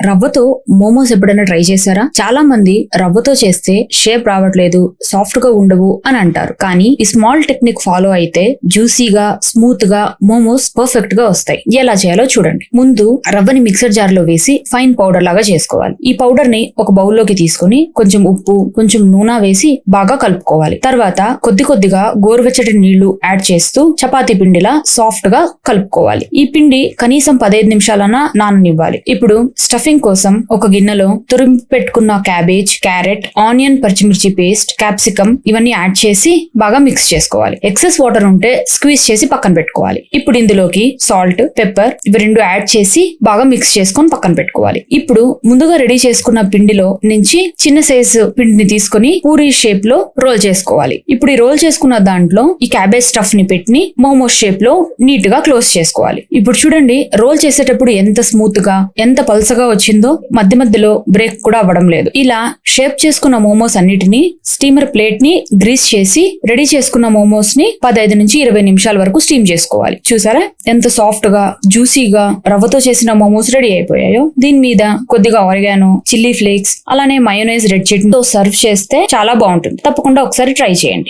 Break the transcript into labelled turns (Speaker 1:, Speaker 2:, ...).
Speaker 1: రవ్వతో మోమోస్ ఎప్పుడైనా ట్రై చేశారా? చాలా మంది రవ్వతో చేస్తే షేప్ రావట్లేదు, సాఫ్ట్ గా ఉండవు అని అంటారు. కానీ ఈ స్మాల్ టెక్నిక్ ఫాలో అయితే జ్యూసీగా, స్మూత్ గా మోమోస్ పర్ఫెక్ట్ గా వస్తాయి. ఎలా చేయాలో చూడండి. ముందు రవ్వని మిక్సర్ జార్ లో వేసి ఫైన్ పౌడర్ లాగా చేసుకోవాలి. ఈ పౌడర్ ని ఒక బౌల్ లోకి తీసుకుని కొంచెం ఉప్పు, కొంచెం నూనె వేసి బాగా కలుపుకోవాలి. తర్వాత కొద్ది కొద్దిగా గోరువెచ్చటి నీళ్లు యాడ్ చేస్తూ చపాతీ పిండిలా సాఫ్ట్ గా కలుపుకోవాలి. ఈ పిండి కనీసం 15 నిమిషాలన్నా నాననివ్వాలి. ఇప్పుడు స్టఫింగ్ కోసం ఒక గిన్నెలో తురిమి పెట్టుకున్న క్యాబేజ్, క్యారెట్, ఆనియన్, పచ్చిమిర్చి పేస్ట్, క్యాప్సికమ్ ఇవన్నీ యాడ్ చేసి బాగా మిక్స్ చేసుకోవాలి. ఎక్సెస్ వాటర్ ఉంటే స్క్వీజ్ చేసి పక్కన పెట్టుకోవాలి. ఇప్పుడు ఇందులోకి సాల్ట్, పెప్పర్ ఇవి రెండు యాడ్ చేసి బాగా మిక్స్ చేసుకొని పక్కన పెట్టుకోవాలి. ఇప్పుడు ముందుగా రెడీ చేసుకున్న పిండిలో నుంచి చిన్న సైజు పిండిని తీసుకుని పూరీ షేప్ లో రోల్ చేసుకోవాలి. ఇప్పుడు ఈ రోల్ చేసుకున్న దాంట్లో ఈ క్యాబేజ్ స్టఫ్ ని పెట్టి మోమోస్ షేప్ లో నీట్ గా క్లోజ్ చేసుకోవాలి. ఇప్పుడు చూడండి, రోల్ చేసేటప్పుడు ఎంత స్మూత్ గా, ఎంత పల్సగా వచ్చిందో, మధ్య మధ్యలో బ్రేక్ కూడా అవ్వడం లేదు. ఇలా షేప్ చేసుకున్న మోమోస్ అన్నిటిని స్టీమర్ ప్లేట్ ని గ్రీస్ చేసి రెడీ చేసుకున్న మోమోస్ ని 15 నుంచి 20 నిమిషాల వరకు స్టీమ్ చేసుకోవాలి. చూసారా ఎంత సాఫ్ట్ గా, జ్యూసీగా రవ్వతో చేసిన మోమోస్ రెడీ అయిపోయాయో. దీని మీద కొద్దిగా ఆరిగానో, చిల్లీ ఫ్లేక్స్, అలానే మయోనైజ్, రెడ్ చట్నీతో సర్వ్ చేస్తే చాలా బాగుంటుంది. తప్పకుండా ఒకసారి ట్రై చేయండి.